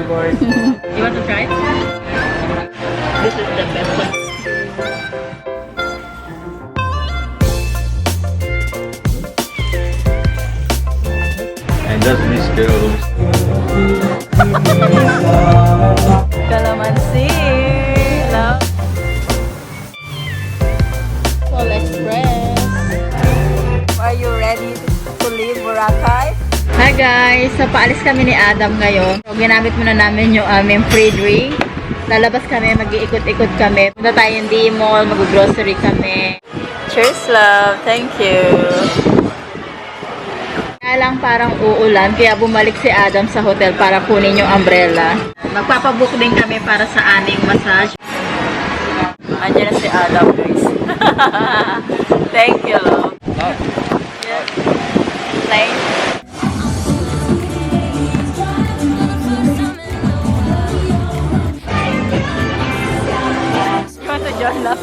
board. You want to try? This is the best one. And does miss girls. Calamansi. Love. Sol Express. Are you ready to leave Boracay? Hi guys! So paalis kami ni Adam ngayon. So, ginamit muna namin yung aming free drink. Lalabas kami, mag-iikot-ikot kami. Punta tayong D-Mall, mag-grocery kami. Cheers love! Thank you! Kaya lang parang uulan, kaya bumalik si Adam sa hotel para kunin yung umbrella. Magpapabook din kami para sa aming massage. Andiyan na si Adam guys. Thank you love. Yeah. Plain. You want to join us?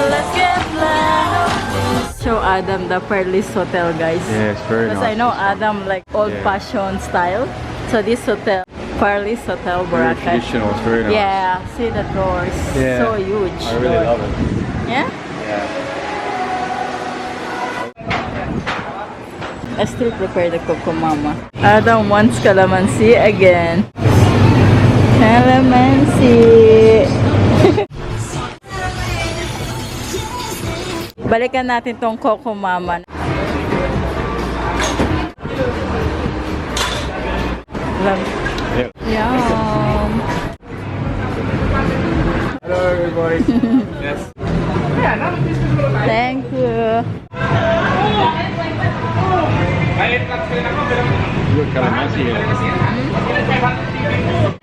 Let's get loud. Show Adam the Perlis Hotel, guys. Yeah, it's very Because nice. I know Adam like old-fashioned style. So this hotel, Perlis Hotel, Very Boracay. traditional, it's very nice. Yeah, see the doors. Yeah. So huge. I really love it. Yeah? Yeah. I still prepare the coco mama. Adam wants calamansi again. Calamansi. Balikan natin tong coco mama. Love. Yep. Yum. Hello everybody. Yes. Thank you. Good calamansi here.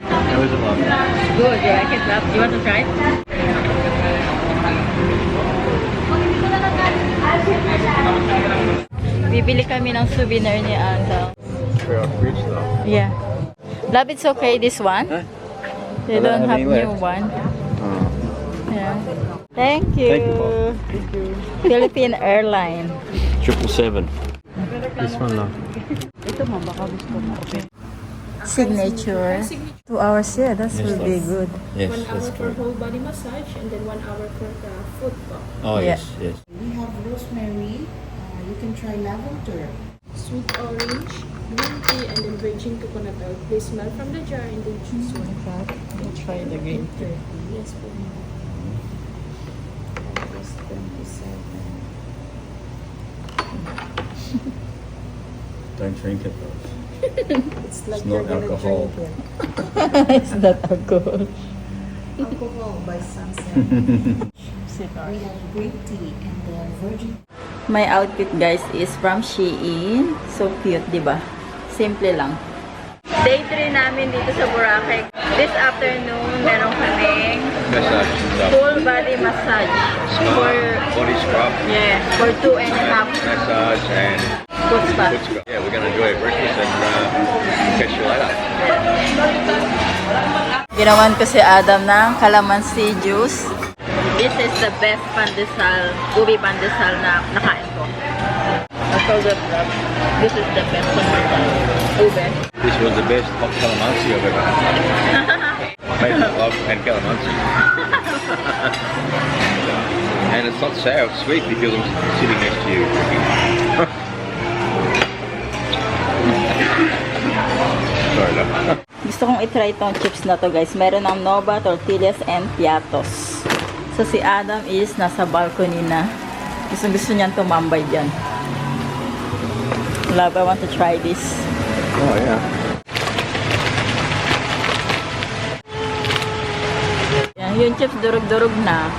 How is it, love? Good. You like it, love? You want to try? Bibili kami ng souvenir ni Anda. We are rich though. Yeah. Love, it's okay, this one? Huh? They I don't don't have have any new left. one. Oh. Yeah. Thank you. Thank you, Bob. Thank you. Philippine Airline. 777. This one, love. Ito mo, baka gusto mo. Okay. Signature. 2 hours, yeah, that will be good. Yes, 1 hour that's for good. whole body massage and then 1 hour for the foot pump. Oh, Yeah. yes. We have rosemary. You can try lavender. Sweet orange, green tea, and then virgin coconut oil. Please smell from the jar and then choose one. We'll try the green tea. Yes, po. August 27. Don't drink it though. It's like It's not you're gonna alcohol. drink it. It's not alcohol. Alcohol by sunset. We have green tea and then virgin. My outfit, guys, is from Shein. So cute, di ba? Simple lang. Day 3 namin dito sa Boracay. This afternoon, meron kaming Massage and stuff. full body massage for, Body scrub. yeah, for 2.5 Massage and foot spa. foot scrub. Yeah, we're going to enjoy breakfast and catch you later. Ginawan ko si Adam ng calamansi juice. This is the best pandesal, ubi pandesal na nakain ko. I forgot that. This is the best pandesal. Ube. This was the best hot calamansi I've ever had. My favourite love and calamansi. And it's not sour, it's sweet because I'm sitting next to you. Sorry, love. Gusto kong itry itong chips na to, guys. Meron ng Nova, Tortillas, and Piatos. So si Adam is nasa balcony na. Gusto niyang tumambay dyan. Love, I want to try this. Oh, yeah. Yan, yung chips durug-durug na.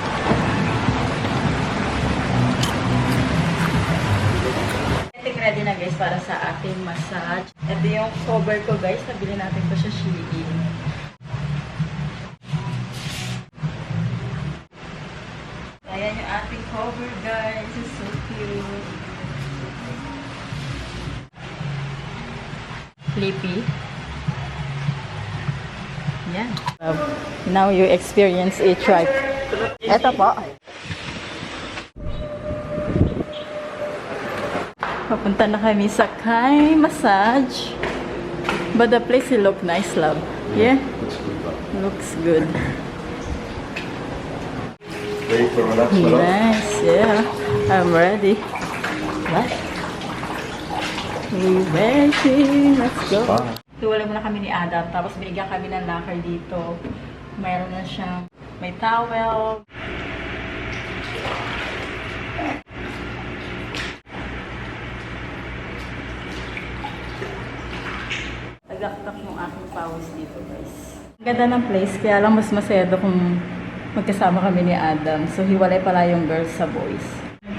Ready na guys para sa ating massage. Ito yung cover ko guys. Nabili natin ko siya Shein. Ayan yung ating cover guys. It's so cute. Sleepy. Yan. Now you experience a trip. Ito po. Papunta na kami sa Kai Massage. But the place will look nice, love. Yeah, Looks good, love. looks good. Ready for relax, my love? Nice, yeah. I'm ready. What? We ready. Let's go. Bye. Tuwala muna kami ni Adam, tapos binigyan kami ng locker dito. Mayroon na siyang, may towel. Tagaktak yung aking pawis dito, guys. Ang ganda ng place, kaya lang mas masaya kung magkasama kami ni Adam. So, hiwalay pala yung girls sa boys.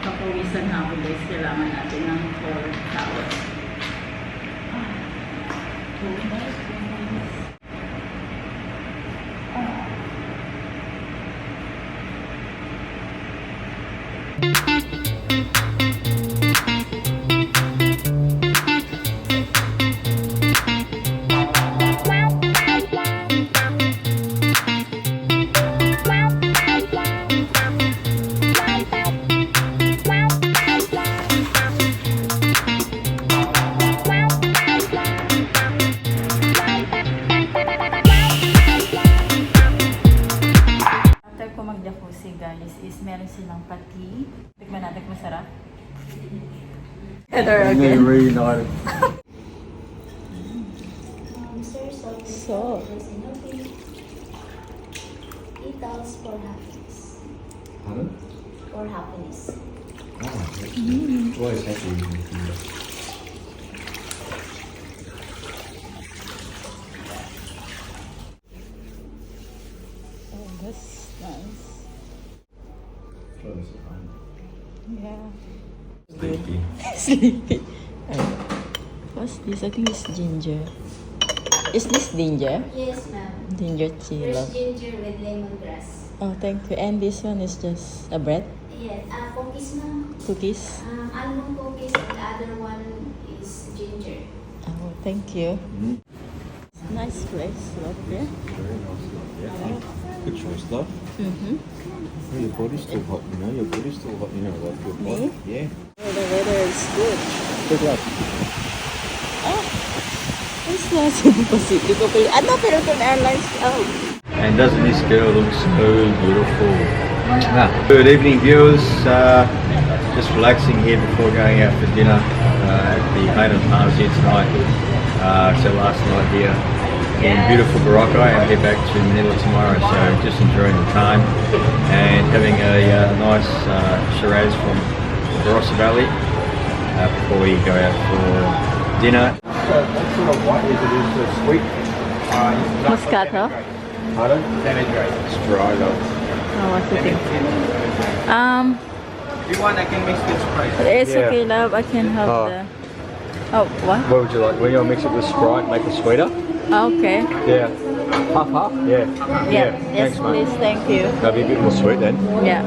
Papawisan na ako, guys. Kailangan natin ng 4 towels. After ko mag-jacuzzi, guys, is meron silang pati. Tikman natin kung masarap. Reunited. So, Eatals for happiness. Pardon? For happiness. Always happy with you. oh, that's nice. Close the phone. Yeah. Sleepy. Sleepy. What's this? I think it's ginger. Is this ginger? Yes, ma'am. Ginger tea, There's love. ginger with lemongrass. Oh, thank you. And this one is just a bread? Yes. Cookies, ma'am. Cookies? Almond cookies and the other one is ginger. Oh, thank you. Mm. Nice place, love. Yeah. Very nice, love. Yeah. Good choice, love. Mm-hmm. Oh, your body's still hot, you know. Your body's still hot, you know. Like your body. Yeah. Oh, the weather is good. Good luck. Ah, it's not Cebu Pacific. Okay. Ano, Philippine Airlines. Oh. And doesn't this girl look so beautiful? Good evening, viewers. Just relaxing here before going out for dinner at the Hayden Palms here tonight. So last night here in beautiful Boracay and head back to Manila tomorrow. So just enjoying the time and having a nice Shiraz from Barossa Valley before we go out for dinner. So what sort of white is it? Is it sweet? Moscato? Pardon? It's dry though. Oh, what do you think? If you want, I can mix this price. It's Yeah. okay, love. I can have Oh. the... Oh, what? What would you like? When you mix it with Sprite, make it sweeter? Okay. Yeah. Half, half? Yeah. Yeah. Yes, Thanks, please. mate. Thank you. That'll be a bit more sweet then. Yeah.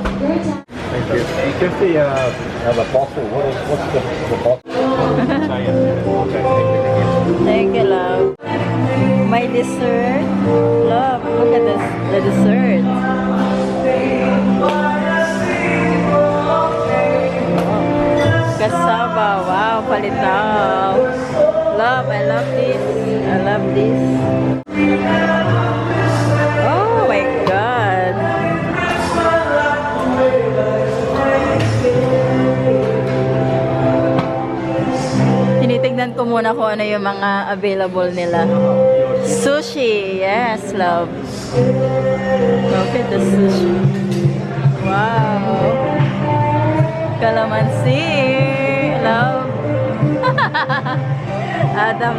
Thank you. Just the bottle. What's the bottle? Thank you, love. My dessert. Love, look at this. The dessert. Cassava. Wow, palitaw. Love, I love this. I love this. Oh my God. Tinitignan ko muna kung ano yung mga available nila. Sushi. Yes, love. Look at the sushi. Wow. Calamansi. Love. Adam.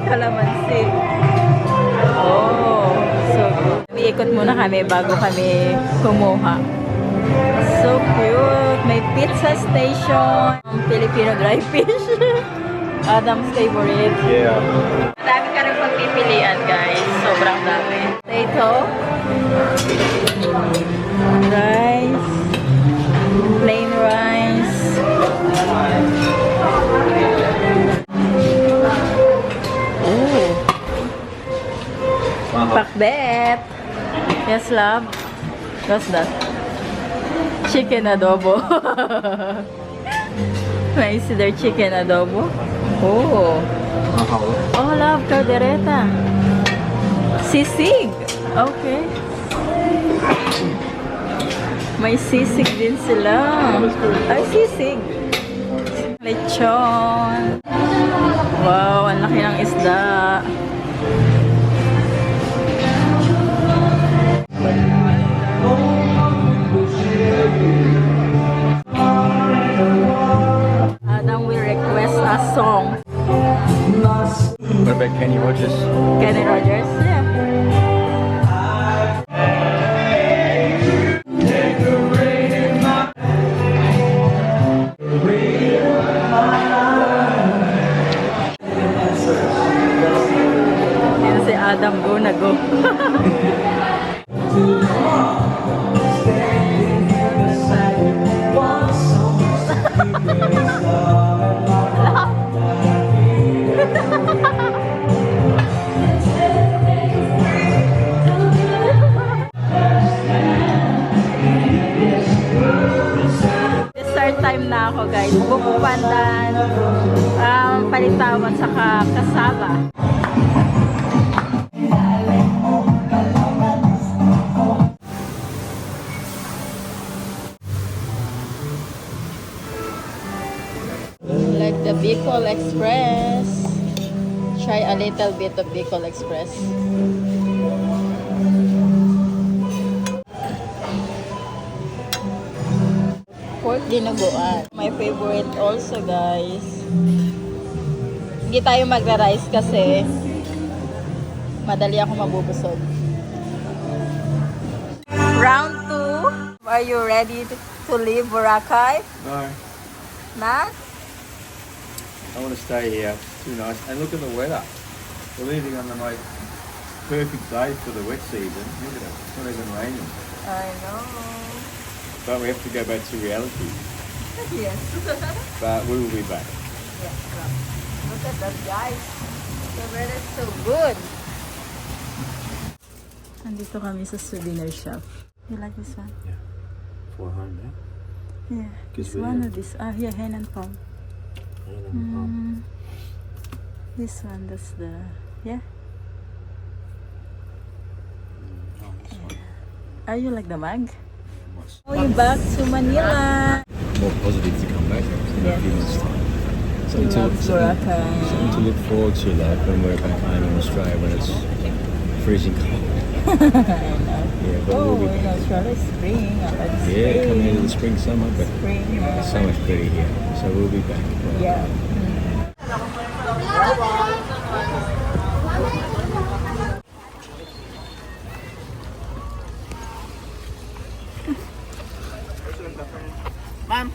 Calamansi. Oh, so good. Iikot muna kami bago kami kumuha. So cute. May pizza station. Filipino dry fish. Adam's favorite. Yeah. Dami ka rin pagpipilian, guys. Sobrang dami. Potato. Rice. Plain rice. Oh. Pakbet. Yes, love. What's that? Chicken adobo. May is there chicken adobo? Oh. Oh, love, caldereta. Sisig. Okay. May sisig din sila. Ay, sisig. Lechon. Wow, ang laki ng isda. Adam will request a song. What about Kenny Rogers? Kenny Rogers? Yeah. Yan si Adam, go na go. Third time na ako guys. Buko pandan, palitawan saka kasaba. Like the Bicol Express. Try a little bit of Bicol Express. Pork dinuguan. My favorite also, guys. Hindi tayo magra-rice kasi madali ako mabubusog. Round 2. Are you ready to leave Boracay? No, Na? I want to stay here. It's too nice. And look at the weather. We're leaving on the most perfect day for the wet season. Look at it. It's not even raining. I know. But we have to go back to reality. Yes. But we will be back. Yeah, look at that, guys. The weather is so good. Andito kami sa souvenir shop. You like this one? Yeah. For home, yeah? Yeah. This This one video. or this? Ah, yeah, hen and palm. This one, that's the, yeah. Are you like the mug? We're back to Manila. More positive to come back in Yes. a few months' time. He loves Boracay. Something to look forward to, like when we're back home in Australia when it's freezing cold. I know. Yeah, but Oh, we'll be in back. Australia, spring. Yeah, coming into the spring, summer, but Spring. it's so much better here. So we'll be back. Yeah. Ma'am,